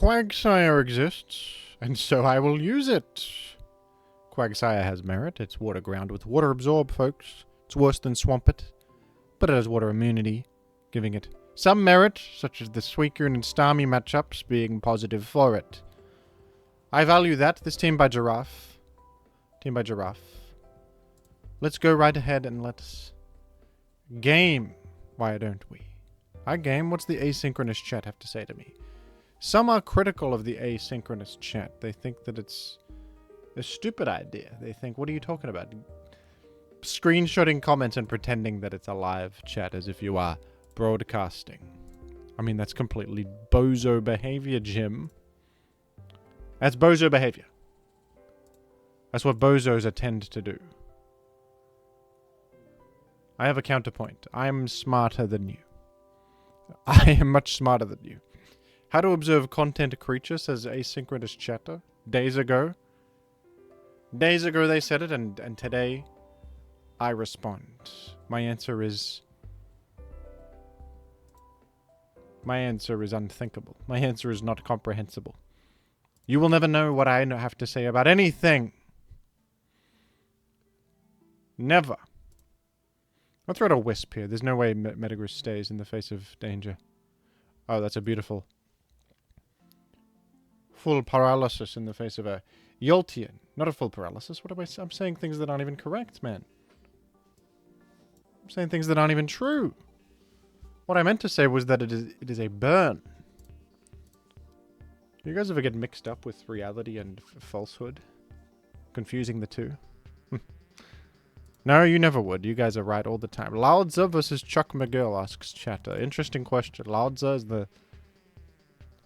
Quagsire exists, and so I will use it. Quagsire has merit. It's water ground with water absorb, folks. It's worse than Swampert, but it has water immunity, giving it some merit, such as the Suicune and Starmie matchups being positive for it. I value that. This team by Giraffe. Team by Giraffe. Let's go right ahead and let's game. Why don't we? I game. What's the asynchronous chat have to say to me? Some are critical of the asynchronous chat. They think that it's a stupid idea. They think, what are you talking about? Screenshotting comments and pretending that it's a live chat as if you are broadcasting. I mean, that's completely bozo behavior, Jim. That's bozo behavior. That's what bozos tend to do. I have a counterpoint. I'm smarter than you. I am much smarter than you. How to observe content creature, says asynchronous chatter. Days ago. Days ago they said it, and today I respond. My answer is unthinkable. My answer is not comprehensible. You will never know what I have to say about anything. Never. I'll throw out a wisp here. There's no way Metagross stays in the face of danger. Oh, that's a beautiful full paralysis in the face of a Jolteon. Not a full paralysis. What am I saying? I'm saying things that aren't even correct, man. I'm saying things that aren't even true. What I meant to say was that it is a burn. You guys ever get mixed up with reality and falsehood? Confusing the two? No, you never would. You guys are right all the time. Laozi versus Chuck McGill, asks chatter. Interesting question. Laozi is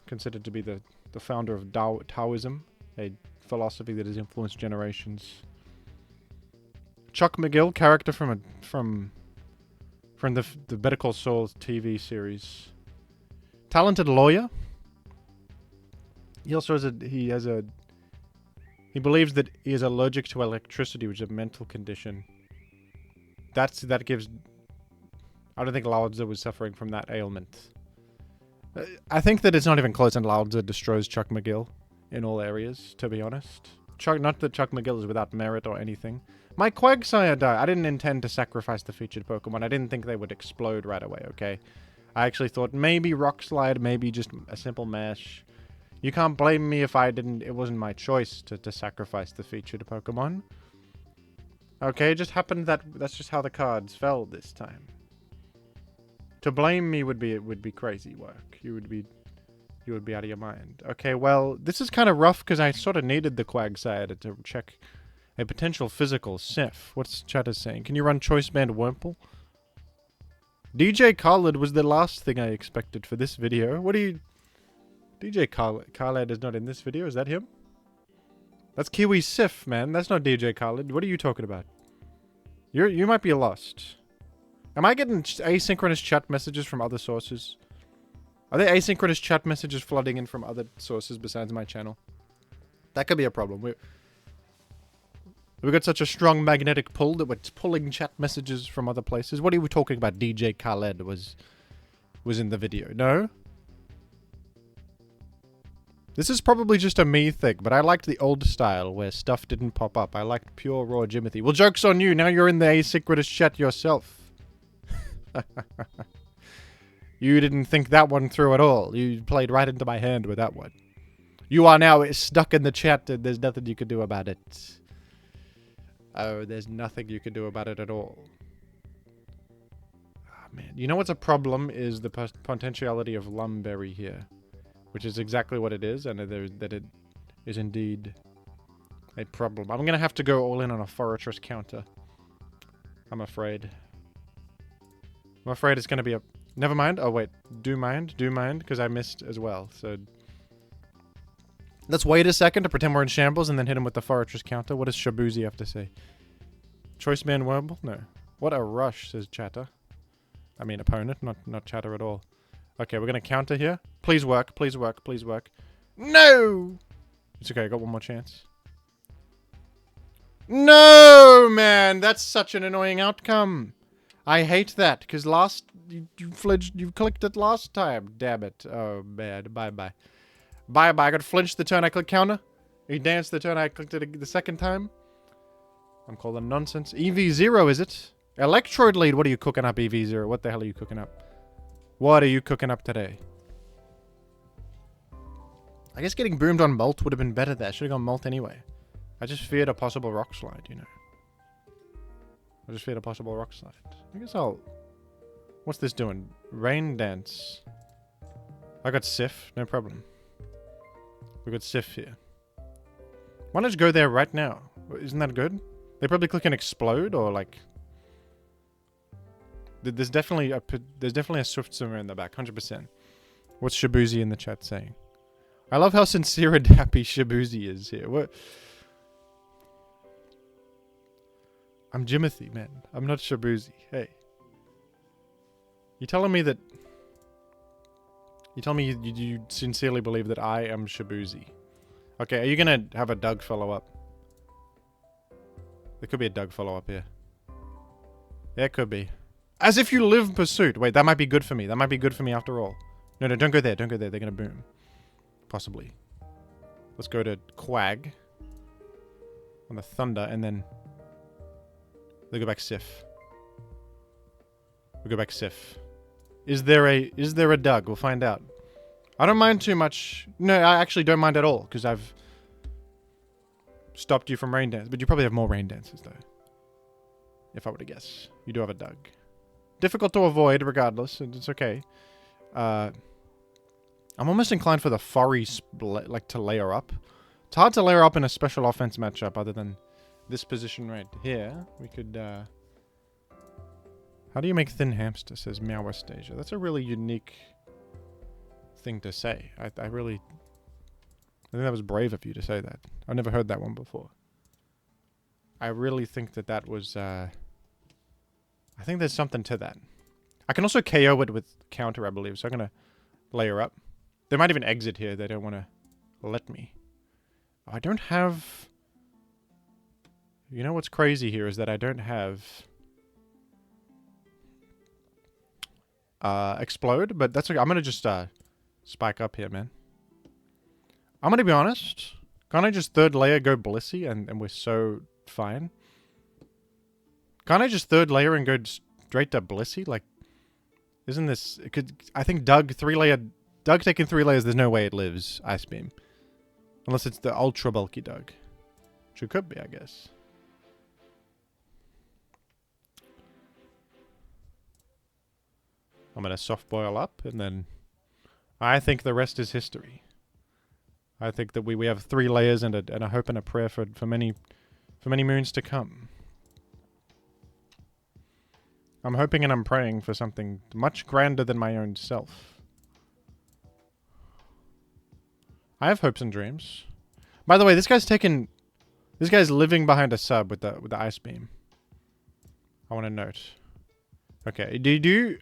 considered to be the founder of Taoism, a philosophy that has influenced generations. Chuck McGill, character from the Better Call Saul TV series. Talented lawyer. He also has he believes that he is allergic to electricity, which is a mental condition. That gives... I don't think Laozi was suffering from that ailment. I think that it's not even close, and Laozi destroys Chuck McGill in all areas, to be honest. Not that Chuck McGill is without merit or anything. My Quagsire died. I didn't intend to sacrifice the featured Pokemon. I didn't think they would explode right away, okay? I actually thought maybe Rock Slide, maybe just a simple mash. You can't blame me if it wasn't my choice to sacrifice the featured Pokemon. Okay, it just happened that's just how the cards fell this time. To blame me would be crazy work. You would be out of your mind. Okay, well, this is kind of rough because I sort of needed the Quagsire to check a potential physical Sif. What's chatter saying? Can you run Choice Band Wurmple? DJ Khaled was the last thing I expected for this video. What do you... DJ Khaled is not in this video. Is that him? That's Kiwi Sif, man. That's not DJ Khaled. What are you talking about? You might be lost. Am I getting asynchronous chat messages from other sources? Are there asynchronous chat messages flooding in from other sources besides my channel? That could be a problem. We got such a strong magnetic pull that we're pulling chat messages from other places. What are we talking about? DJ Khaled was in the video. No? This is probably just a me thing, but I liked the old style where stuff didn't pop up. I liked pure raw Jimothy. Well, joke's on you. Now you're in the asynchronous chat yourself. You didn't think that one through at all. You played right into my hand with that one. You are now stuck in the chat and there's nothing you can do about it. Oh, there's nothing you can do about it at all. Oh, man. You know what's a problem is the potentiality of Lumberry here. Which is exactly what it is, and that it is indeed a problem. I'm going to have to go all in on a Fortress counter. I'm afraid. I'm afraid it's going to be a... Never mind. Oh, wait. Do mind, because I missed as well. So let's wait a second to pretend we're in shambles and then hit him with the Fortress counter. What does Shabuzi have to say? Choice Man Wurmple? No. What a rush, says chatter. I mean opponent, not chatter at all. Okay, we're going to counter here. Please work, please work, please work. No! It's okay, I got one more chance. No, man! That's such an annoying outcome. I hate that, because you clicked it last time. Damn it. Oh, man. Bye-bye. Bye-bye. I got flinched the turn I clicked counter. He danced the turn I clicked it the second time. I'm calling nonsense. EV0, is it? Electrode lead. What are you cooking up, EV0? What the hell are you cooking up? What are you cooking up today? I guess getting boomed on Molt would have been better there. Should have gone Molt anyway. I just feared a possible rock slide, you know. I just feared a possible rock slide. I guess I'll... What's this doing? Rain dance. I got Sif. No problem. We got Sif here. Why not just go there right now? Isn't that good? They probably click and explode or like... There's definitely a Swift Swimmer in the back. 100%. What's Shabuzi in the chat saying? I love how sincere and happy Shabuzi is here. What? I'm Jimothy, man. I'm not Shabuzi. Hey. You telling me that... You tell me you sincerely believe that I am Shabuzi. Okay, are you gonna have a Doug follow-up? There could be a Doug follow-up here. Yeah, it could be. As if you live Pursuit. Wait, that might be good for me. That might be good for me after all. No, don't go there. Don't go there. They're gonna boom. Possibly. Let's go to Quag. On the Thunder, and then... They go back Sif. We go back Sif. Is there a Doug? We'll find out. I don't mind too much. No, I actually don't mind at all, because I've stopped you from Rain Dance. But you probably have more Rain Dances, though. If I were to guess. You do have a Doug. Difficult to avoid, regardless. It's okay. I'm almost inclined for the Furry like to layer up. It's hard to layer up in a special offense matchup other than this position right here. We could, How do you make Thin Hamster, says Meow West Asia. That's a really unique thing to say. I think that was brave of you to say that. I've never heard that one before. I really think that was, I think there's something to that. I can also KO it with counter, I believe, so I'm gonna layer up. They might even exit here. They don't want to let me. I don't have... You know what's crazy here is that I don't have... Explode, but that's okay. I'm gonna just spike up here, man. I'm gonna be honest. Can't I just third layer go Blissey and we're so fine? Can't I just third layer and go straight to Blissey? Like, isn't this... I think Doug taking 3 layers, there's no way it lives Ice Beam. Unless it's the ultra bulky Doug. Which it could be, I guess. I'm going to soft boil up, and then I think the rest is history. I think that we have 3 layers and a hope and a prayer for many moons to come. I'm hoping and I'm praying for something much grander than my own self. I have hopes and dreams. By the way, this guy's living behind a sub with the Ice Beam. I want to note. Okay,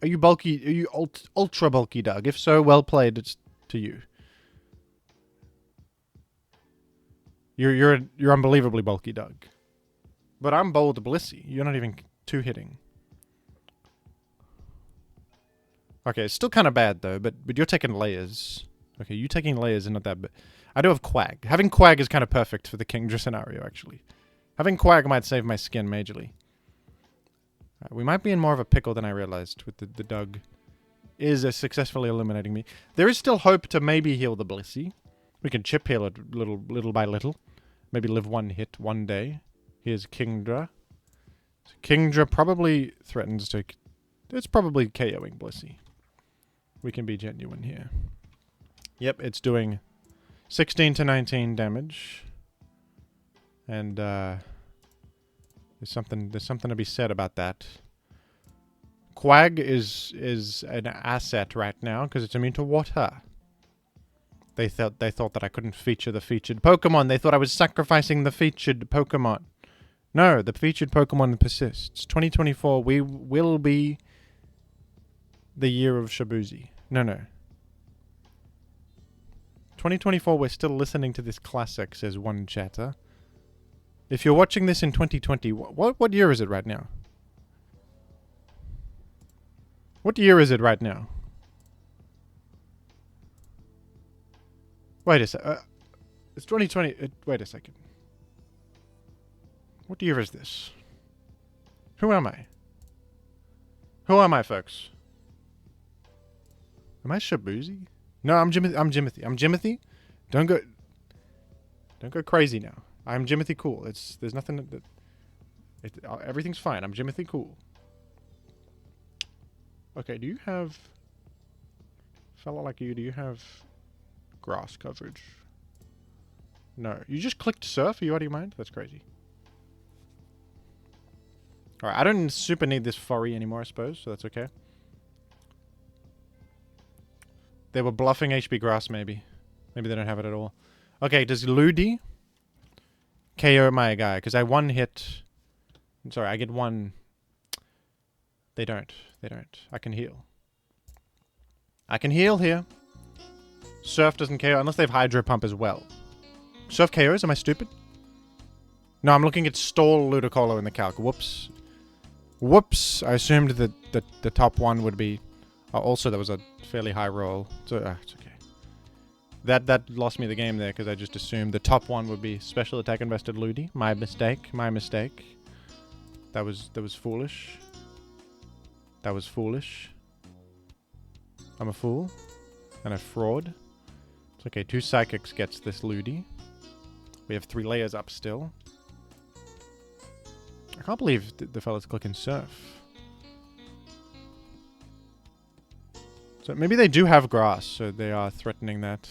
are you bulky? Are you ultra bulky, Doug? If so, well played. It's to you. You're unbelievably bulky, Doug. But I'm bold Blissey. You're not even 2-hitting. Okay, it's still kind of bad though. But you're taking layers. Okay, you taking layers is not that bad. I do have Quag. Having Quag is kind of perfect for the Kingdra scenario, actually. Having Quag might save my skin majorly. We might be in more of a pickle than I realized with the Doug is successfully eliminating me. There is still hope to maybe heal the Blissey. We can chip heal it little by little. Maybe live 1 hit one day. Here's Kingdra. So Kingdra probably threatens to... It's probably KOing Blissey. We can be genuine here. Yep, it's doing 16 to 19 damage. And there's something to be said about that. Quag is an asset right now because it's immune to water. They thought that I couldn't feature the featured Pokemon. They thought I was sacrificing the featured Pokemon. No, the featured Pokemon persists. 2024 will be the year of Shabuzi. No. 2024 we're still listening to this classic, says one chatter. If you're watching this in 2020, what year is it right now? What year is it right now? Wait a sec. It's 2020. Wait a second. What year is this? Who am I? Who am I, folks? Am I Shabuzi? No, I'm Jimothy. I'm Jimothy. Don't go crazy now. I'm Jimothy Cool. There's nothing that everything's fine. I'm Jimothy Cool. Okay, do you have fella like you? Do you have grass coverage? No, you just clicked surf. Are you out of your mind? That's crazy. All right, I don't super need this Furry anymore, I suppose, so that's okay. They were bluffing HP grass, maybe. Maybe they don't have it at all. Okay, does Ludi KO my guy? Because I one hit. I'm sorry, I get one. They don't. They don't. I can heal. I can heal here. Surf doesn't KO unless they have Hydro Pump as well. Surf KOs? Am I stupid? No, I'm looking at Stall Ludicolo in the calc. Whoops. Whoops. I assumed that the top one would be... also, there was a fairly high roll. So, it's okay. That lost me the game there because I just assumed the top one would be Special Attack Invested Ludi. My mistake. My mistake. That was foolish. That was foolish. I'm a fool. And a fraud. It's okay. 2 Psychics gets this Ludi. We have 3 layers up still. I can't believe the fella's clicking Surf. So maybe they do have grass, so they are threatening that.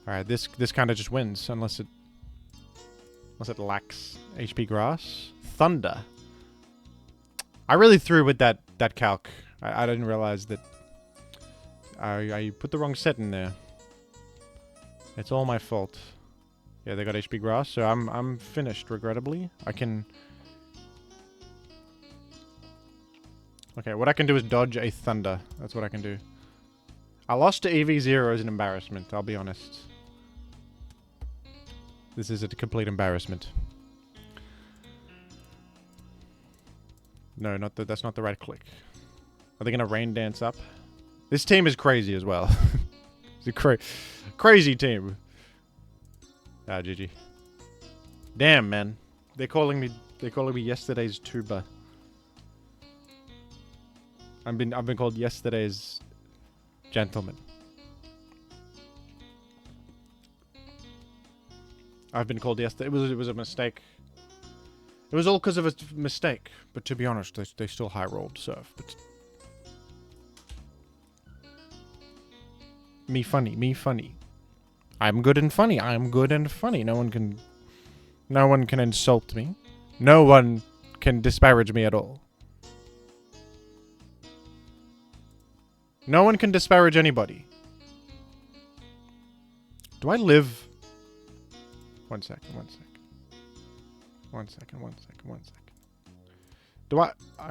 Alright, this kind of just wins, unless it lacks HP grass. Thunder. I really threw with that calc. I didn't realize that I put the wrong set in there. It's all my fault. Yeah, they got HP grass, so I'm finished, regrettably. I can... Okay, what I can do is dodge a Thunder. That's what I can do. I lost to EV0 as an embarrassment, I'll be honest. This is a complete embarrassment. No, that's not the right click. Are they gonna rain dance up? This team is crazy as well. It's a crazy team. Ah, GG. Damn, man. They're calling me yesterday's tuber. I've been called yesterday's gentleman. I've been called yesterday. It was a mistake. It was all because of a mistake. But to be honest, they still high rolled Surf. But me funny. I'm good and funny. I'm good and funny. No one can insult me. No one can disparage me at all. No one can disparage anybody. Do I live? One second. I'm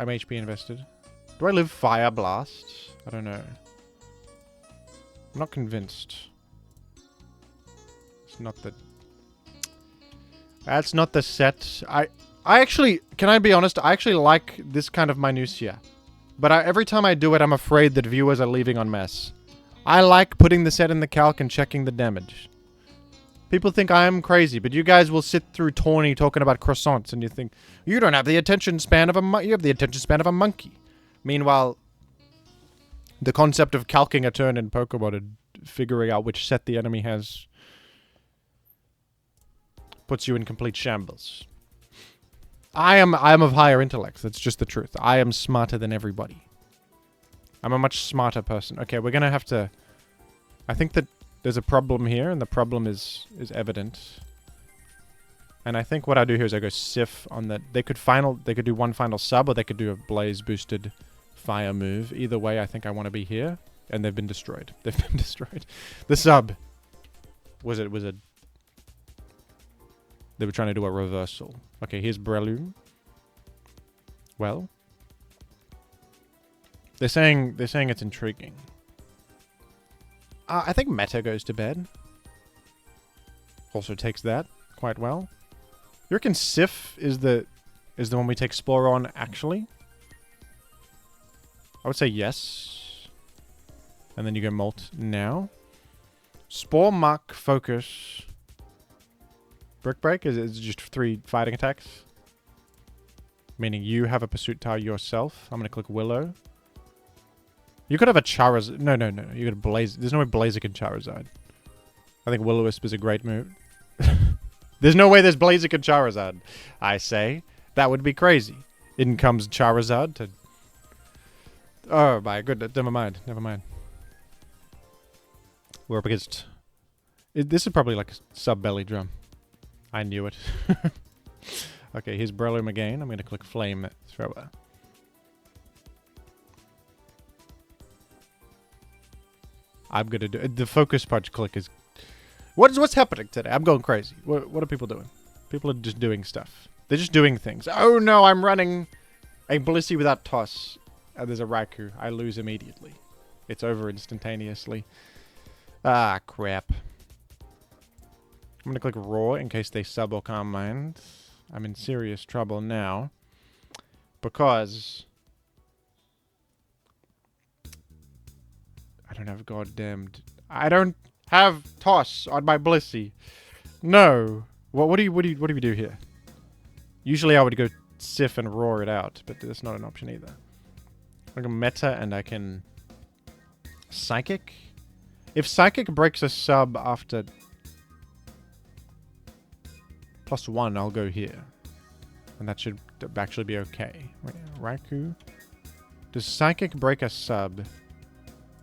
HP invested. Do I live Fire Blast? I don't know. I'm not convinced. It's not the... That's not the set. I actually... Can I be honest? I actually like this kind of minutia. But every time I do it, I'm afraid that viewers are leaving en masse. I like putting the set in the calc and checking the damage. People think I am crazy, but you guys will sit through Tawny talking about croissants and you think, you don't have the attention span of a you have the attention span of a monkey. Meanwhile, the concept of calcing a turn in Pokemon and figuring out which set the enemy has puts you in complete shambles. I am of higher intellect. That's just the truth. I am smarter than everybody. I'm a much smarter person. Okay, we're gonna have to... I think that there's a problem here, and the problem is evident. And I think what I do here is I go Sif on that. They could do one final sub, or they could do a Blaze boosted fire move. Either way, I think I want to be here, and they've been destroyed. They've been destroyed. The sub was a... They were trying to do a reversal. Okay, here's Breloom. Well, they're saying it's intriguing. I think Meta goes to bed. Also takes that quite well. You reckon Sif is the one we take Spore on actually? I would say yes. And then you go Molt now. Spore, Muck, Focus. Brick Break? Is it just 3 fighting attacks? Meaning you have a Pursuit Tower yourself. I'm going to click Willow. You could have a Charizard. No. You could Blaze. There's no way Blazer can Charizard. I think Will-O-Wisp is a great move. There's no way there's Blazer can Charizard. I say. That would be crazy. In comes Charizard to... Oh my goodness. Never mind. We're up against... This is probably like a sub-belly drum. I knew it. Okay, here's Breloom again. I'm going to click Flame Thrower. I'm going to do... The Focus Punch click is... What's happening today? I'm going crazy. What are people doing? People are just doing stuff. They're just doing things. Oh no, I'm running a Blissey without toss. And there's a Raikou. I lose immediately. It's over instantaneously. Ah, crap. I'm going to click Roar in case they sub or Calm Mind. I'm in serious trouble now. Because... I don't have goddamned... I don't have toss on my Blissey. No. What do you do here? Usually I would go Sif and Roar it out, but that's not an option either. I can Meta and I can... Psychic? If Psychic breaks a sub after... +1, I'll go here. And that should actually be okay. Wait, Raikou? Does Psychic break a sub?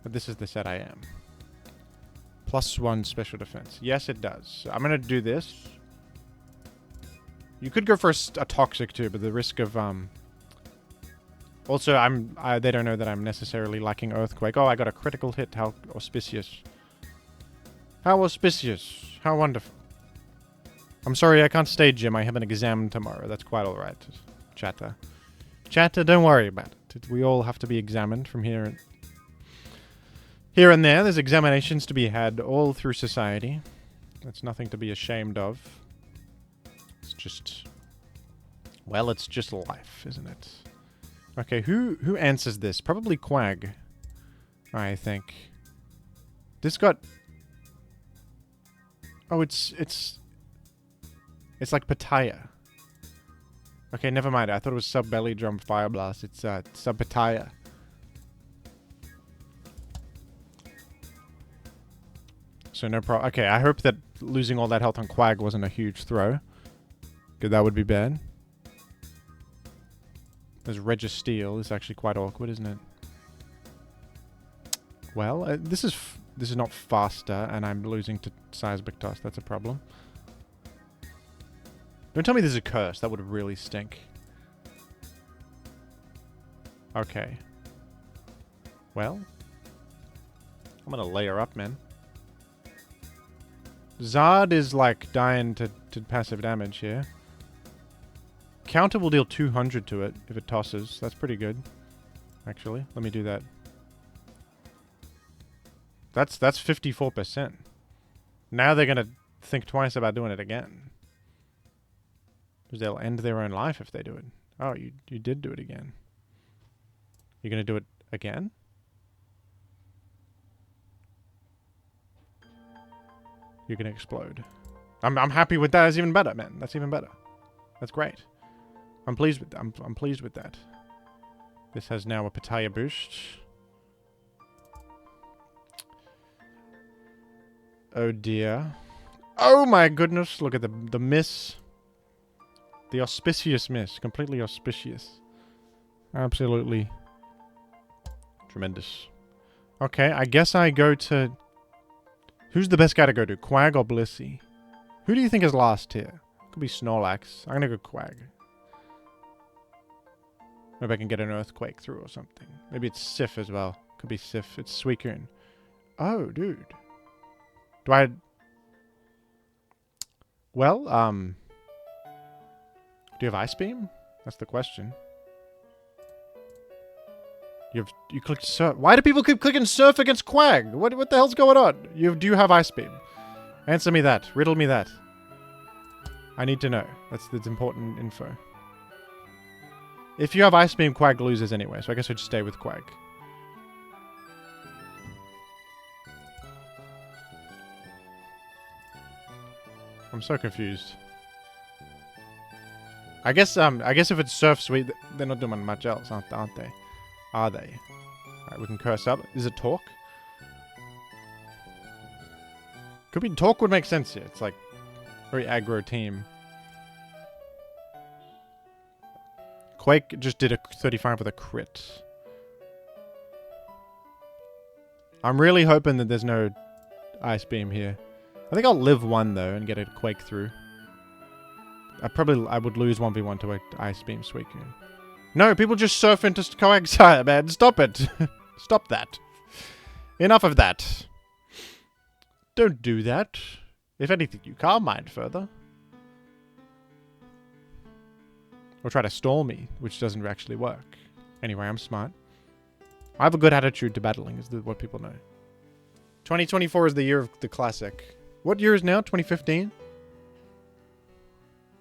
But this is the set I am. +1 special defense. Yes, it does. I'm going to do this. You could go for a Toxic too, but the risk of... Also, they don't know that I'm necessarily lacking Earthquake. Oh, I got a critical hit. How auspicious. How auspicious. How wonderful. I'm sorry I can't stay, Jim. I have an exam tomorrow. That's quite alright. Chatter. Chatter, don't worry about it. We all have to be examined from here and there. There's examinations to be had all through society. That's nothing to be ashamed of. It's just... Well, it's just life, isn't it? Okay, who answers this? Probably Quag, I think. This got... Oh, it's like Pataya. Okay, never mind. I thought it was Sub-Belly Drum Fire Blast. It's Sub-Pataya. So no problem. Okay, I hope that losing all that health on Quag wasn't a huge throw. Because that would be bad. There's Registeel. This is actually quite awkward, isn't it? Well, this is not faster, and I'm losing to Seismic Toss. That's a problem. Don't tell me there's a curse. That would really stink. Okay. Well. I'm gonna layer up, man. Zard is like dying to passive damage here. Counter will deal 200 to it if it tosses. That's pretty good. Actually, let me do that. That's 54%. Now they're gonna think twice about doing it again. Because they'll end their own life if they do it. Oh, you did do it again. You're gonna do it again? You're gonna explode. I'm happy with that. That's even better, man. That's even better. That's great. I'm pleased with that. I'm pleased with that. This has now a Pataya boost. Oh dear. Oh my goodness. Look at the miss. The auspicious miss. Completely auspicious. Absolutely tremendous. Okay, I guess I go to... Who's the best guy to go to? Quag or Blissey? Who do you think is last here? Could be Snorlax. I'm gonna go Quag. Maybe I can get an Earthquake through or something. Maybe it's Sif as well. Could be Sif. It's Suicune. Oh, dude. Do I... Well, do you have Ice Beam? That's the question. You clicked Surf. Why do people keep clicking Surf against Quag? What the hell's going on? Do you have Ice Beam? Answer me that. Riddle me that. I need to know. That's important info. If you have Ice Beam, Quag loses anyway, so I guess I'd stay with Quag. I'm so confused. I guess if it's Surf Sweet, they're not doing much else, aren't they? Are they? Alright, we can curse up. Is it Talk? Could be Talk would make sense here. It's like very aggro team. Quake just did a 35 with a crit. I'm really hoping that there's no Ice Beam here. I think I'll live one though and get a Quake through. I would lose 1v1 to an Ice Beam Suicune. No, people just surf into Quagsire, man. Stop it. Stop that. Enough of that. Don't do that. If anything, you Calm Mind further. Or try to stall me, which doesn't actually work. Anyway, I'm smart. I have a good attitude to battling, is what people know. 2024 is the year of the classic. What year is now? 2015?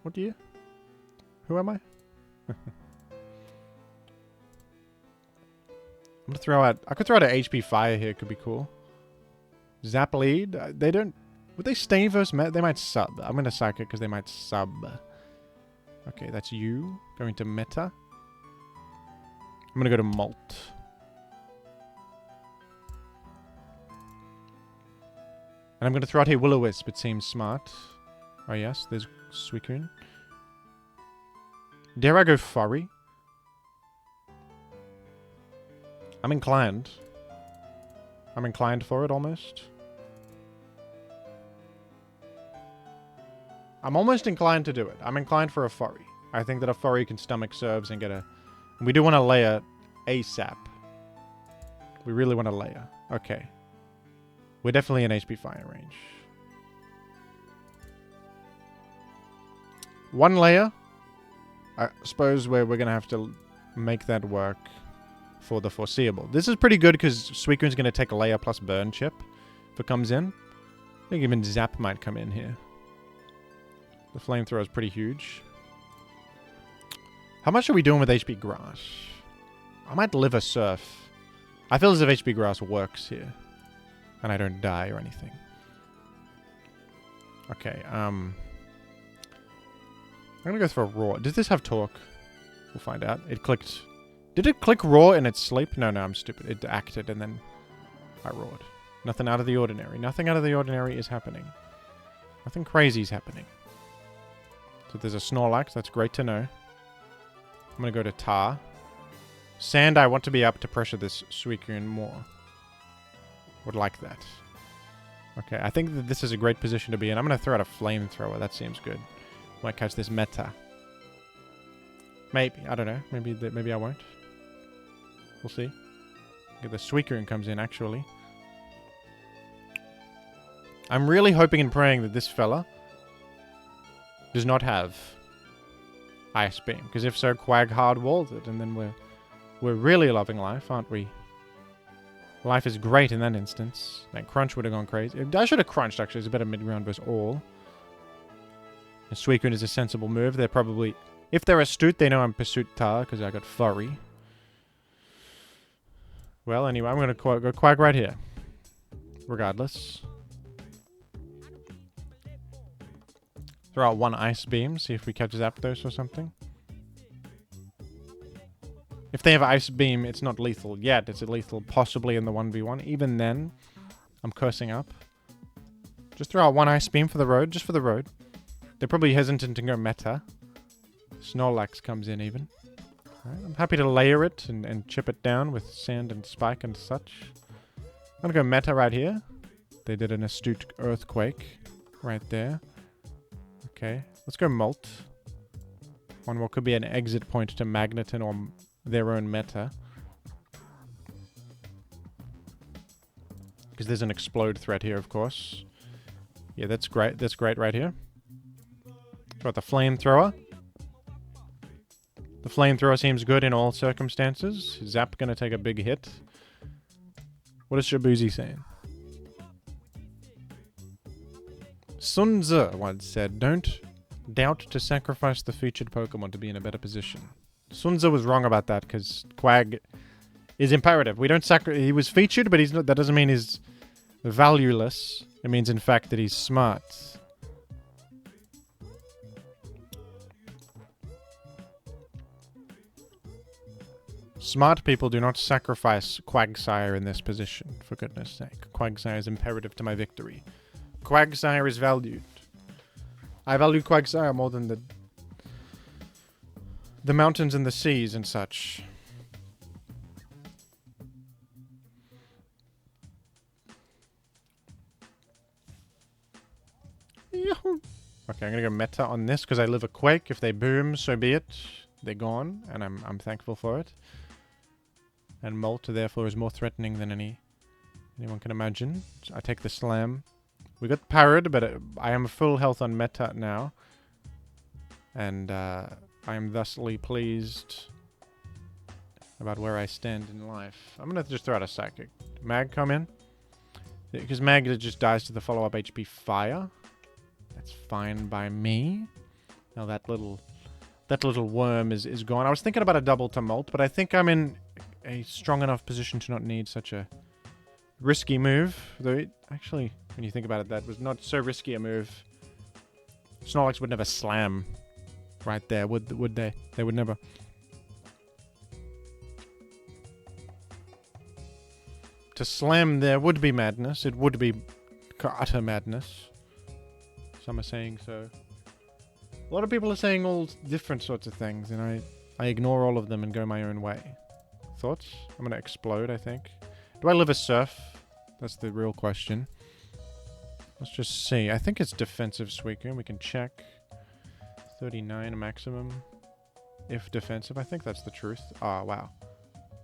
What year? Who am I? I'm gonna throw out... I could throw out an HP Fire here, could be cool. Zap lead? They don't... Would they stay versus Meta? They might sub. I'm gonna Psychic because they might sub. Okay, that's you. Going to Meta. I'm gonna go to Molt. And I'm gonna throw out here Will-O-Wisp. It seems smart. Oh yes, there's Suicune. Dare I go Furry? I'm inclined. I'm inclined for it, almost. I'm almost inclined to do it. I'm inclined for a Furry. I think that a Furry can stomach serves and get a... We do want to layer ASAP. We really want to layer. Okay. We're definitely in HP Fire range. One layer. I suppose we're going to have to make that work for the foreseeable. This is pretty good because Suicune's going to take a layer plus Burn Chip if it comes in. I think even Zap might come in here. The Flamethrower is pretty huge. How much are we doing with HP Grass? I might live a Surf. I feel as if HP Grass works here. And I don't die or anything. Okay, I'm gonna go for a Roar. Does this have Torque? We'll find out. It clicked... Did it click Roar in its sleep? No, I'm stupid. It acted and then I roared. Nothing out of the ordinary. Nothing out of the ordinary is happening. Nothing crazy is happening. So there's a Snorlax. That's great to know. I'm going to go to Tar. Sand, I want to be up to pressure this Suicune more. Would like that. Okay, I think that this is a great position to be in. I'm going to throw out a Flamethrower. That seems good. Might catch this Meta. Maybe. I don't know. Maybe I won't. We'll see. The Suicune comes in, actually. I'm really hoping and praying that this fella does not have Ice Beam. Because if so, Quag hard-walls it, and then we're really loving life, aren't we? Life is great in that instance. That Crunch would have gone crazy. I should have Crunched, actually. It's a better mid-ground versus All. And Suicune is a sensible move. They're probably... If they're astute, they know I'm Pursuit Tar, because I got Furry. Well, anyway, I'm going to go Quag right here. Regardless. Throw out one Ice Beam, see if we catch Zapdos or something. If they have Ice Beam, it's not lethal yet. It's lethal possibly in the 1v1. Even then, I'm cursing up. Just throw out one Ice Beam for the road, just for the road. They're probably hesitant to go Meta. Snorlax comes in even. Right, I'm happy to layer it and chip it down with Sand and Spike and such. I'm gonna go Meta right here. They did an astute Earthquake right there. Okay, let's go Molt. One more could be an exit point to Magneton or their own Meta. Because there's an Explode threat here, of course. Yeah, that's great. That's great right here. Got the Flamethrower. The Flamethrower seems good in all circumstances. Zap gonna take a big hit. What is Shabuzi saying? Sun Tzu once said, "Don't doubt to sacrifice the featured Pokemon to be in a better position." Sun Tzu was wrong about that because Quag is imperative. We don't he was featured, but he's not. That doesn't mean he's valueless. It means, in fact, that he's smart. Smart people do not sacrifice Quagsire in this position, for goodness sake. Quagsire is imperative to my victory. Quagsire is valued. I value Quagsire more than the mountains and the seas and such. Okay, I'm gonna go meta on this because I live a quake. If they boom, so be it. They're gone, and I'm thankful for it. And Molt, therefore, is more threatening than anyone can imagine. So I take the slam. We got parried, but I am full health on meta now. And I am thusly pleased about where I stand in life. I'm gonna just throw out a psychic. Mag come in. Because Mag just dies to the follow-up HP fire. That's fine by me. Now that little worm is gone. I was thinking about a double to Molt, but I think I'm in a strong enough position to not need such a risky move. Though, actually, when you think about it, that was not so risky a move. Snorlax would never slam right there, would they? They would never. To slam there would be madness. It would be utter madness. Some are saying so. A lot of people are saying all different sorts of things, and I ignore all of them and go my own way. Thoughts? I'm gonna explode, I think. Do I live a surf? That's the real question. Let's just see. I think it's defensive Suicune. We can check. 39 maximum. If defensive, I think that's the truth. Oh, wow.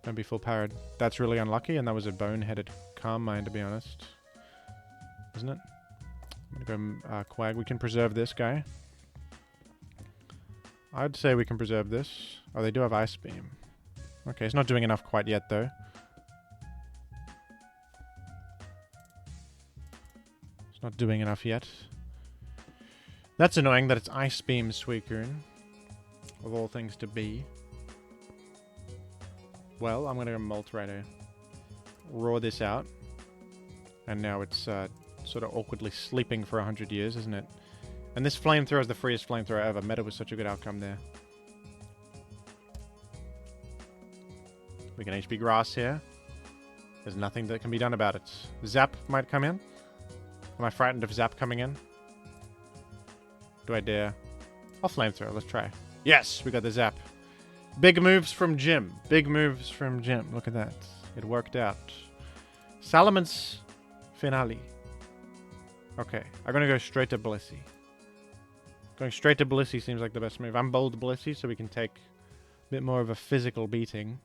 Don't be full powered. That's really unlucky, and that was a boneheaded Calm Mind, to be honest. Isn't it? I'm gonna go Quag. We can preserve this guy. I'd say we can preserve this. Oh, they do have Ice Beam. Okay, it's not doing enough quite yet, though. It's not doing enough yet. That's annoying that it's Ice Beam Suicune. Of all things to be. Well, I'm going to go Molt right here. Roar this out. And now it's sort of awkwardly sleeping for 100 years, isn't it? And this flamethrower is the freest flamethrower ever. Meta was such a good outcome there. We can HP Grass here. There's nothing that can be done about it. Zap might come in. Am I frightened of Zap coming in? Do I dare? I'll flamethrower. Let's try. Yes, we got the Zap. Big moves from Jim. Big moves from Jim. Look at that. It worked out. Salamence finale. Okay, I'm gonna go straight to Blissey. Going straight to Blissey seems like the best move. I'm bold Blissey, so we can take a bit more of a physical beating.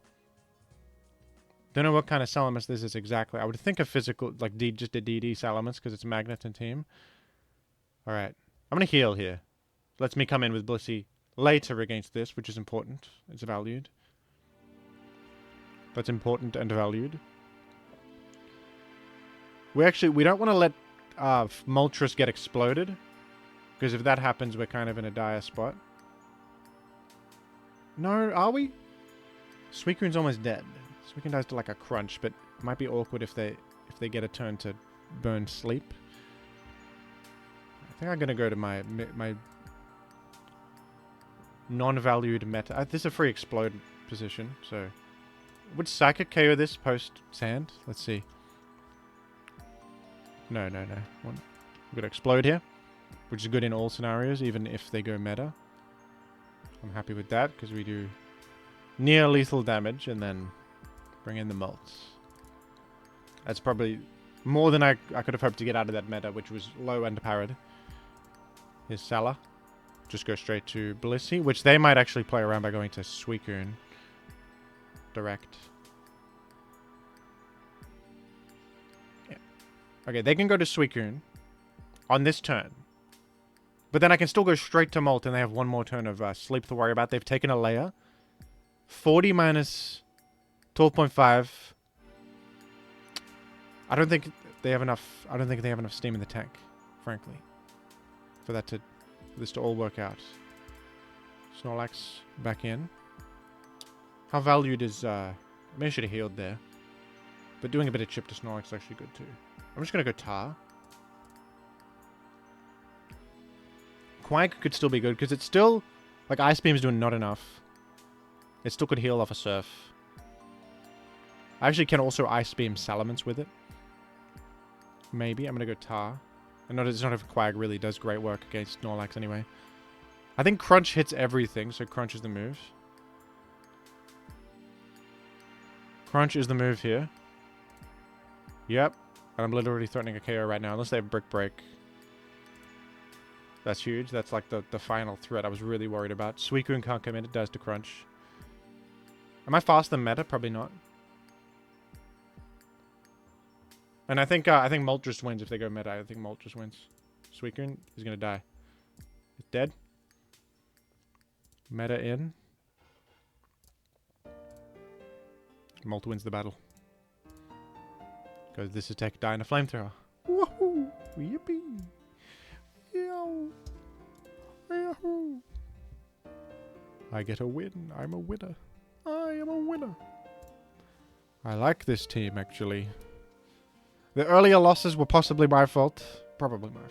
Don't know what kind of Salamence this is exactly. I would think a physical, like just a DD Salamence, because it's a Magnet and Team. Alright. I'm gonna heal here. Lets me come in with Blissey later against this, which is important. It's valued. That's important and valued. We don't want to let Moltres get exploded. Because if that happens, we're kind of in a dire spot. No, are we? Suicune's almost dead. Suicune dies to like a crunch, but it might be awkward if they get a turn to burn sleep. I think I'm gonna go to my non-valued meta. This is a free explode position, so would Psychic KO this post Sand? Let's see. No. We're gonna explode here, which is good in all scenarios, even if they go meta. I'm happy with that because we do near lethal damage and then bring in the Molts. That's probably more than I could have hoped to get out of that meta, which was low and parried. Here's Salah. Just go straight to Blissey, which they might actually play around by going to Suicune. Direct. Yeah. Okay, they can go to Suicune on this turn. But then I can still go straight to Molt, and they have one more turn of sleep to worry about. They've taken a layer. 40 minus 12.5. I don't think they have enough steam in the tank, frankly, for this to all work out. Snorlax back in. How valued is maybe I should have healed there. But doing a bit of chip to Snorlax is actually good too. I'm just gonna go Tar. Quag could still be good because it's still like Ice Beam's doing not enough. It still could heal off a Surf. I actually can also Ice Beam Salamence with it. Maybe. I'm going to go Tar. And it's not if Quag really does great work against Snorlax anyway. I think Crunch hits everything, so Crunch is the move. Crunch is the move here. Yep. And I'm literally threatening a KO right now, unless they have Brick Break. That's huge. That's like the final threat I was really worried about. Suicune can't come in. It does to Crunch. Am I faster than Meta? Probably not. And I think Moltres wins if they go Meta. I think Moltres wins. Suicune is going to die. It's dead. Meta in. Molt wins the battle. Because this is Tech Die and a Flamethrower. Woohoo! Yippee! Yo! Yahoo! I get a win. I'm a winner. I am a winner. I like this team, actually. The earlier losses were possibly my fault. Probably my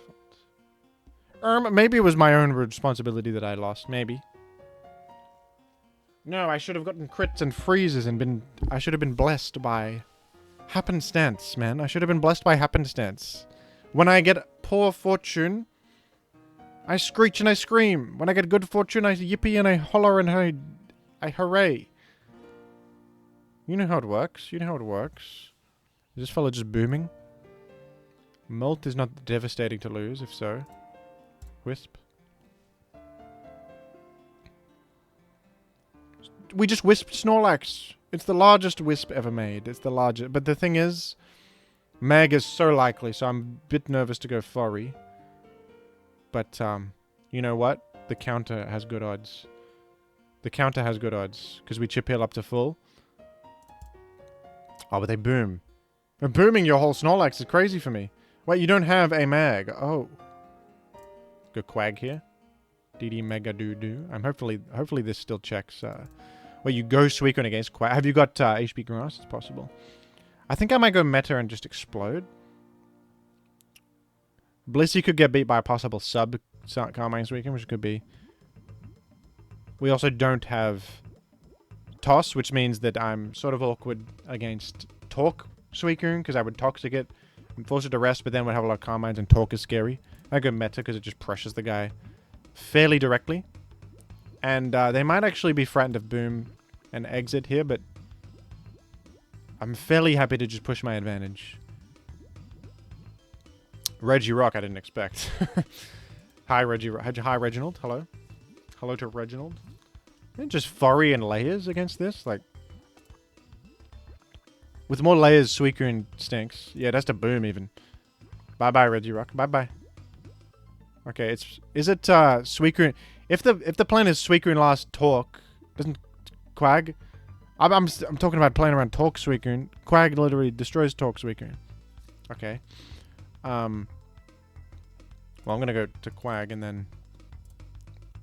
fault. Maybe it was my own responsibility that I lost. Maybe. No, I should have gotten crits and freezes and been... I should have been blessed by happenstance, man. I should have been blessed by happenstance. When I get poor fortune, I screech and I scream. When I get good fortune, I yippee and I holler and I hooray. You know how it works. You know how it works. Is this fella just booming? Molt is not devastating to lose, if so. Wisp. We just wisped Snorlax. It's the largest wisp ever made. It's the largest. But the thing is, Mag is so likely, so I'm a bit nervous to go Furry. But, you know what? The counter has good odds. The counter has good odds, because we chip heal up to full. Oh, but they boom. They're booming your whole Snorlax is crazy for me. Wait, you don't have a Mag. Oh. Go Quag here. DD Mega Doo. Hopefully this still checks. Wait, you go Suicune against Quag. Have you got HP Grass? It's possible. I think I might go Meta and just explode. Blissey could get beat by a possible sub Carmine Suicune, which could be. We also don't have Toss, which means that I'm sort of awkward against Talk Suicune, because I would Toxic it and force it to rest, but then we'd have a lot of Carmines, and Talk is scary. I go Meta because it just pressures the guy fairly directly. And they might actually be frightened of Boom and Exit here, but I'm fairly happy to just push my advantage. Regirock I didn't expect. Hi, Hi, Reginald. Hello. Hello to Reginald. And just Furry and Layers against this? Like, with more Layers, Suicune stinks. Yeah, that's to Boom even. Bye-bye, Regirock. Bye-bye. Okay, is it Suicune? If the plan is Suicune last Talk, doesn't Quag? I'm talking about playing around Talk Suicune. Quag literally destroys Talk Suicune. Okay. Well, I'm gonna go to Quag and then.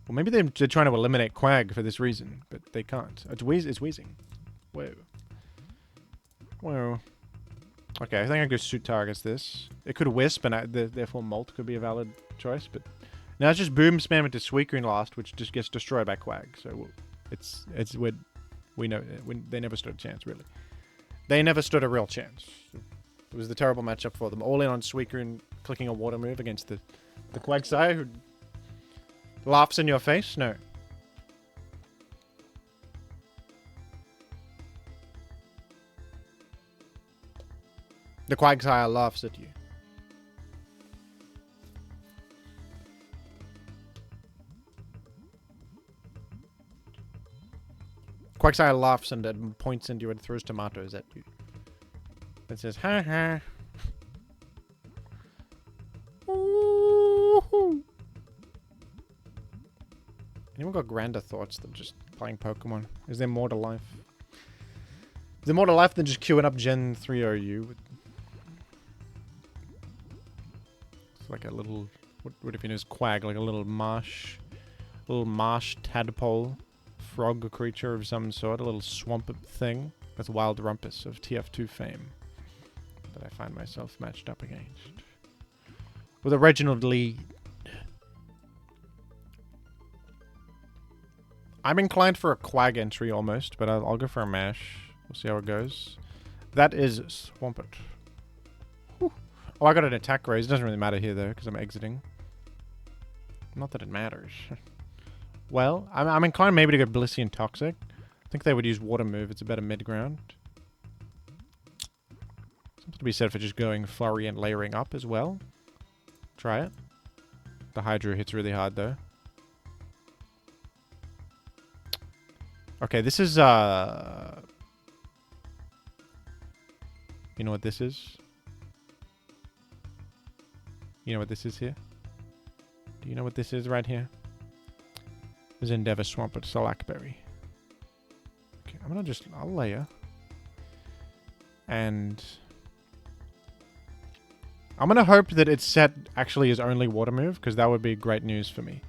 Well, maybe they're trying to eliminate Quag for this reason, but they can't. It's wheezing. Whoa. Whoa. Okay, I think I go Suitar against this. It could Wisp, and therefore Molt could be a valid choice, but now it's just Boom spam into Suicune last, which just gets destroyed by Quag. So we know they never stood a chance, really. They never stood a real chance. It was the terrible matchup for them. All in on Suicune clicking a water move against the Quagsire, who laughs in your face. No. The Quagsire laughs at you. Quagsire laughs and points into you and throws tomatoes at you. It says, ha ha. Ooh. Anyone got grander thoughts than just playing Pokemon? Is there more to life? Is there more to life than just queuing up Gen 3 OU? It's like a little, what if you know is Quag, like a little marsh tadpole, frog creature of some sort, a little Swampert thing. That's Wild Rumpus of TF2 fame that I find myself matched up against. With a Reginald lead. I'm inclined for a Quag entry almost, but I'll go for a mash. We'll see how it goes. That is Swampert. Whew. Oh, I got an attack raise. It doesn't really matter here, though, because I'm exiting. Not that it matters. Well, I'm inclined maybe to go Blissey and Toxic. I think they would use Water Move. It's a better mid-ground. Something to be said for just going Flurry and layering up as well. Try it. The Hydro hits really hard, though. Okay, this is, You know what this is? You know what this is here? Do you know what this is right here? This is Endeavor Swampert Salakberry. Okay, I'm gonna just... I'll layer. And... I'm gonna hope that its set actually is only Water Move, because that would be great news for me.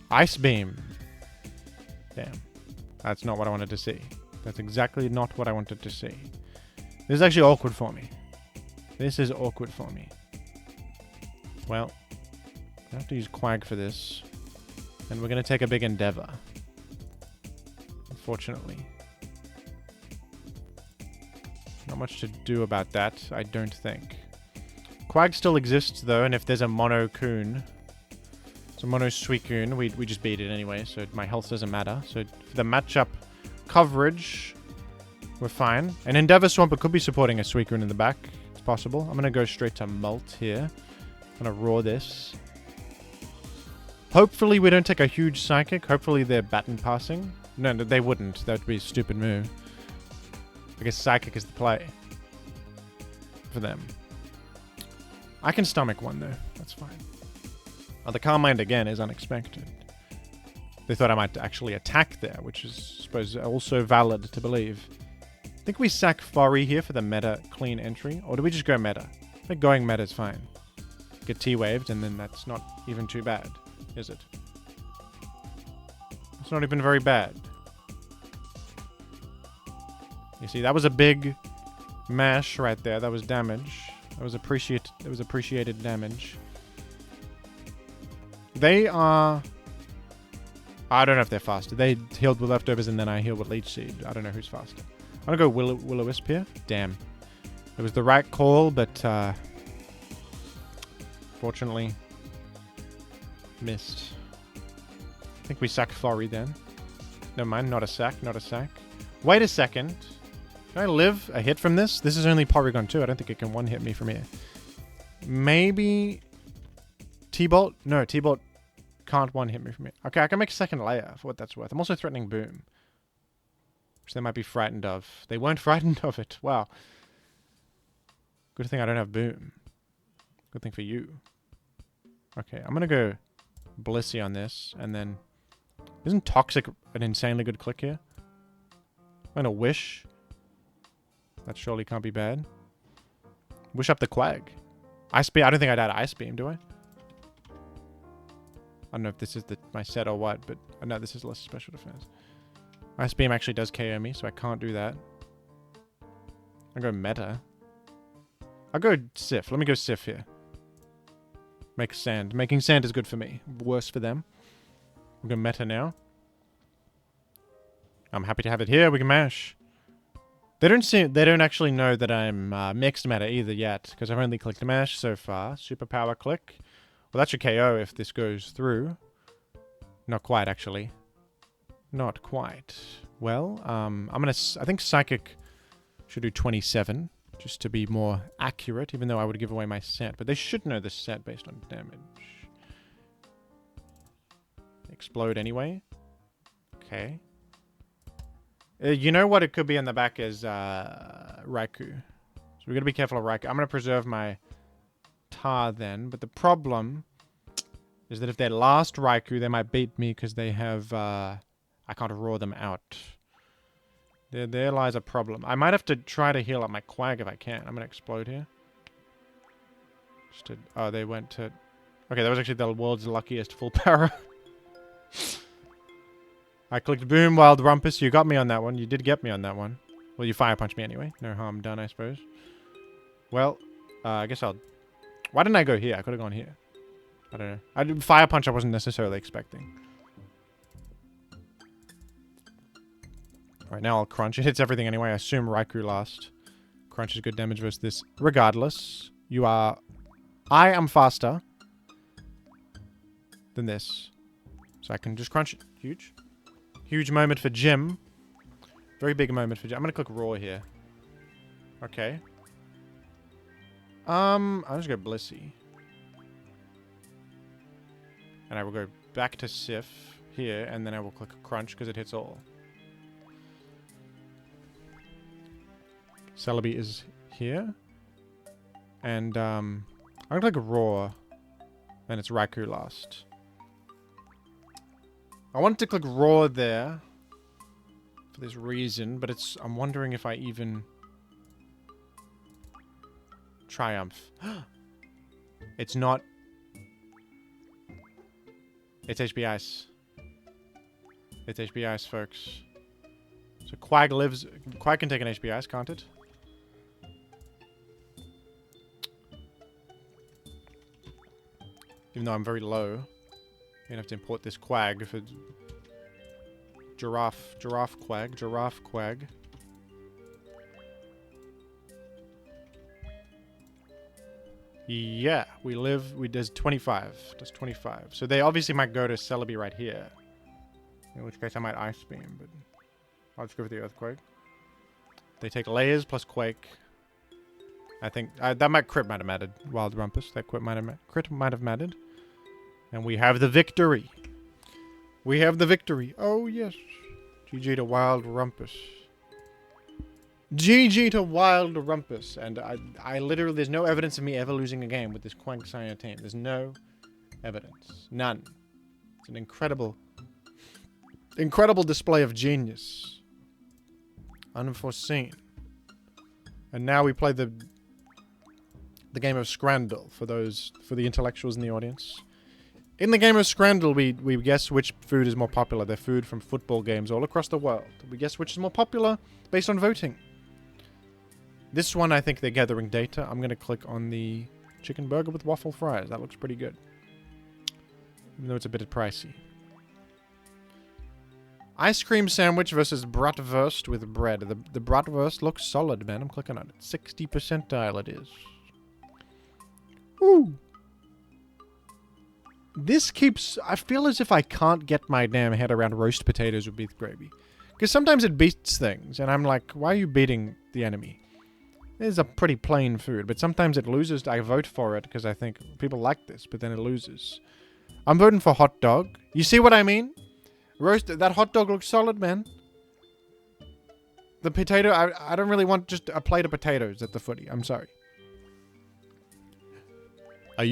Ice Beam. Damn. That's not what I wanted to see. That's exactly not what I wanted to see. This is actually awkward for me. This is awkward for me. Well, I have to use Quag for this. And we're going to take a big Endeavor. Unfortunately. Not much to do about that, I don't think. Quag still exists, though, and if there's a Mono Coon... So Mono Suicune, we just beat it anyway, so my health doesn't matter. So for the matchup coverage, we're fine. And Endeavor Swampert could be supporting a Suicune in the back. It's possible. I'm going to go straight to Molt here. I'm going to roar this. Hopefully we don't take a huge Psychic. Hopefully they're baton passing. No, they wouldn't. That would be a stupid move. I guess Psychic is the play. For them. I can stomach one though. That's fine. Oh, the Calm Mind again is unexpected. They thought I might actually attack there, which is, I suppose, also valid to believe. I think we sack Furry here for the meta clean entry. Or do we just go meta? I think going meta is fine. Get T-waved, and then that's not even too bad, is it? It's not even very bad. You see, that was a big mash right there. That was damage. That was appreciated damage. They are... I don't know if they're faster. They healed with leftovers and then I healed with Leech Seed. I don't know who's faster. I'm gonna go Will-O-Wisp here. Damn. It was the right call, but fortunately missed. I think we sack Flurry then. Never mind, not a sack, not a sack. Wait a second. Can I live a hit from this? This is only Porygon 2. I don't think it can one-hit me from here. Maybe... T-Bolt? No, T-Bolt can't one-hit me from here. Okay, I can make a second layer for what that's worth. I'm also threatening Boom. Which they might be frightened of. They weren't frightened of it. Wow. Good thing I don't have Boom. Good thing for you. Okay, I'm gonna go Blissey on this, and then... Isn't Toxic an insanely good click here? I'm gonna Wish. That surely can't be bad. Wish up the Quag. Ice Beam. I don't think I'd add Ice Beam, do I? I don't know if this is my set or what, but no, this is less special defense. Ice Beam actually does KO me, so I can't do that. I'll go Meta. I'll go Sif. Let me go Sif here. Make Sand. Making Sand is good for me. Worse for them. We'll go Meta now. I'm happy to have it here. We can mash. They don't actually know that I'm mixed meta either yet, because I've only clicked mash so far. Superpower click. Well, that should KO if this goes through. Not quite, actually. Not quite. Well, I think Psychic should do 27, just to be more accurate, even though I would give away my set. But they should know the set based on damage. Explode anyway. Okay. You know what it could be in the back is Raikou. So we're going to be careful of Raikou. I'm going to preserve my Tar then. But the problem is that if they're last Raikou, they might beat me because they have... I can't roar them out. There lies a problem. I might have to try to heal up my Quag if I can. I'm going to explode here. Oh, they went to... Okay, that was actually the world's luckiest full power. I clicked Boom, Wild Rumpus. You got me on that one. You did get me on that one. Well, you Fire Punch me anyway. No harm done, I suppose. Well, I guess I'll Why didn't I go here? I could have gone here. I don't know. Fire Punch I wasn't necessarily expecting. Alright, now I'll Crunch. It hits everything anyway. I assume Raikou last. Crunch is good damage versus this. Regardless, I am faster than this. So I can just Crunch it. Huge. Huge moment for Jim. Very big moment for Jim. I'm going to click Roar here. Okay. I'll just go Blissey. And I will go back to Sif here, and then I will click Crunch because it hits all. Celebi is here. And, I'm going to click Roar. Then it's Raikou last. I wanted to click Roar there. For this reason, but I'm wondering if I even... Triumph. It's not... It's HP Ice. It's HP Ice, folks. So Quag lives... Quag can take an HP Ice, can't it? Even though I'm very low. I'm gonna have to import this Quag for... Giraffe Quag. Yeah, there's 25. Does 25. So they obviously might go to Celebi right here. In which case I might Ice Beam, but I'll just go for the Earthquake. They take Layers plus Quake. I think that crit might have mattered. Wild Rumpus. That crit might have mattered. And we have the victory. We have the victory. Oh, yes. GG to Wild Rumpus. GG to Wild Rumpus. And I literally, there's no evidence of me ever losing a game with this Quagsire team. There's no evidence. None. It's an incredible display of genius. Unforeseen. And now we play the game of Scrandle for the intellectuals in the audience. In the game of Scrandle, we guess which food is more popular. They're food from football games all across the world. We guess which is more popular based on voting. This one, I think they're gathering data. I'm going to click on the chicken burger with waffle fries. That looks pretty good. Even though it's a bit pricey. Ice cream sandwich versus bratwurst with bread. The bratwurst looks solid, man. I'm clicking on it. 60 percentile it is. Ooh. This keeps... I feel as if I can't get my damn head around roast potatoes with beef gravy. Because sometimes it beats things, and I'm like, why are you beating the enemy? It's a pretty plain food, but sometimes it loses. I vote for it because I think people like this, but then it loses. I'm voting for hot dog. You see what I mean? That hot dog looks solid, man. The potato... I don't really want just a plate of potatoes at the footy. I'm sorry. Are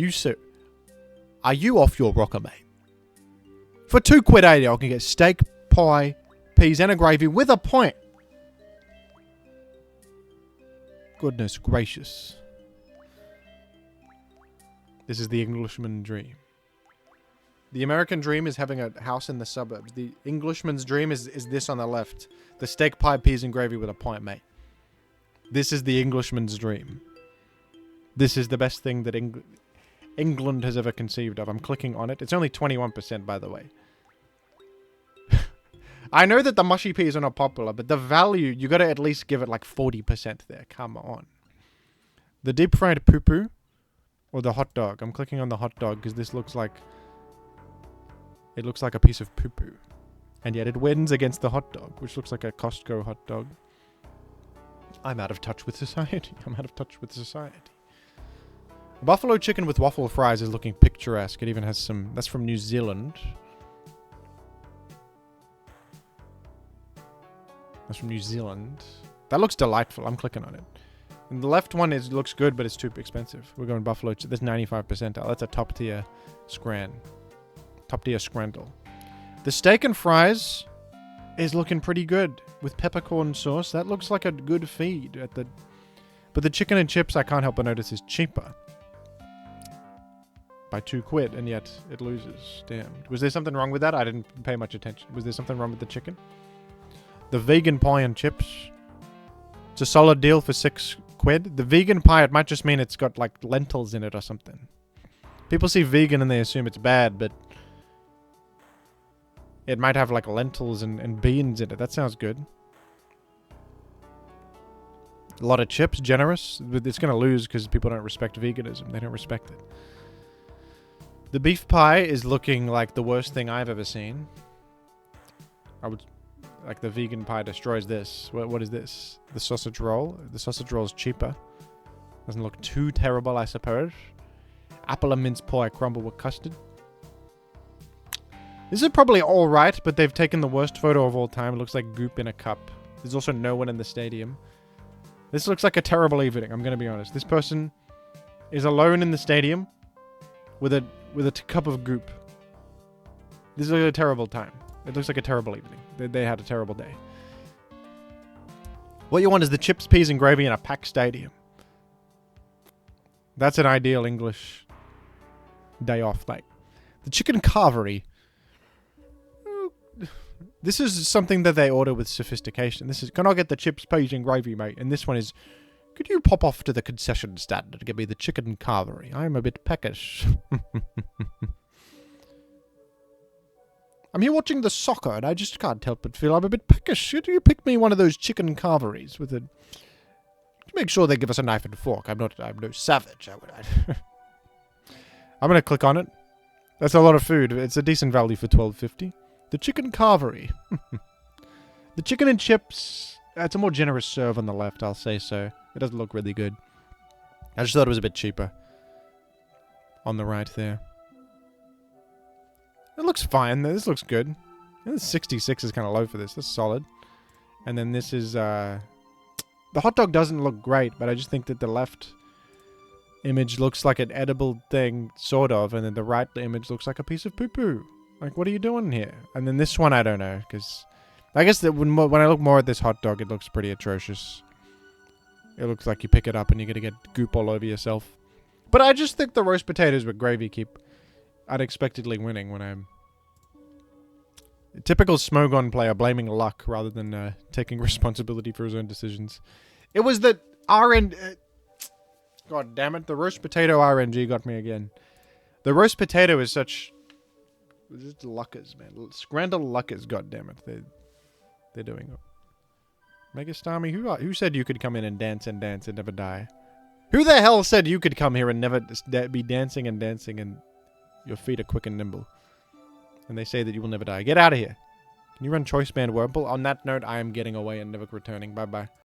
you off your rocker, mate? For £2.80, I can get steak, pie, peas, and a gravy with a point. Goodness gracious. This is the Englishman dream. The American dream is having a house in the suburbs. The Englishman's dream is this on the left. The steak, pie, peas, and gravy with a point, mate. This is the Englishman's dream. This is the best thing that England has ever conceived of. I'm clicking on it. It's only 21%, by the way. I know that the mushy peas are not popular, but the value, you got to at least give it like 40% there. Come on. The deep fried poo-poo or the hot dog. I'm clicking on the hot dog because this looks like... It looks like a piece of poo-poo. And yet it wins against the hot dog, which looks like a Costco hot dog. I'm out of touch with society. I'm out of touch with society. Buffalo chicken with waffle fries is looking picturesque. It even has some... That's from New Zealand. That's from New Zealand. That looks delightful. I'm clicking on it. And the left one looks good, but it's too expensive. We're going buffalo. That's 95 percentile. That's a top tier Top tier Scrandle. The steak and fries is looking pretty good with peppercorn sauce. That looks like a good feed at the... But the chicken and chips, I can't help but notice, is cheaper. By £2, and yet it loses. Damn. Was there something wrong with that? I didn't pay much attention. Was there something wrong with the chicken? The vegan pie and chips. It's a solid deal for quid. The vegan pie, it might just mean it's got like lentils in it or something. People see vegan and they assume it's bad, but it might have like lentils and beans in it. That sounds good. A lot of chips, generous. But it's going to lose because people don't respect veganism. They don't respect it. The beef pie is looking like the worst thing I've ever seen. I would... Like the vegan pie destroys this. What is this? The sausage roll. The sausage roll is cheaper. Doesn't look too terrible, I suppose. Apple and mince pie crumble with custard. This is probably alright, but they've taken the worst photo of all time. It looks like goop in a cup. There's also no one in the stadium. This looks like a terrible evening, I'm going to be honest. This person is alone in the stadium with a cup of goop. This is a terrible time. It looks like a terrible evening. They had a terrible day. What you want is the chips, peas, and gravy in a packed stadium. That's an ideal English day off. Like the chicken carvery. This is something that they order with sophistication. This is, can I get the chips, peas, and gravy, mate? And this one is, could you pop off to the concession stand and give me the chicken carvery? I'm a bit peckish. I'm here watching the soccer, and I just can't help but feel I'm a bit peckish. Should you pick me one of those chicken carveries with a... Make sure they give us a knife and fork. I'm no savage. I'm gonna click on it. That's a lot of food. It's a decent value for $12.50. The chicken carvery. The chicken and chips. It's a more generous serve on the left, I'll say so. It doesn't look really good. I just thought it was a bit cheaper. On the right there. It looks fine. This looks good. This 66 is kind of low for this. That's solid. And then this is... The hot dog doesn't look great, but I just think that the left image looks like an edible thing, sort of, and then the right image looks like a piece of poo-poo. Like, what are you doing here? And then this one, I don't know, because... I guess that when I look more at this hot dog, it looks pretty atrocious. It looks like you pick it up and you're going to get goop all over yourself. But I just think the roast potatoes with gravy keep unexpectedly winning when I'm... A typical Smogon player blaming luck rather than taking responsibility for his own decisions. It was the God damn it, the roast potato RNG got me again. The roast potato is such... This is luckers, man. Scrandle luckers, god damn it. They're doing it. Megastami, who said you could come in and dance and never die? Who the hell said you could come here and never be dancing and your feet are quick and nimble? And they say that you will never die. Get out of here. Can you run Choice Band Wurmple? On that note, I am getting away and never returning. Bye-bye.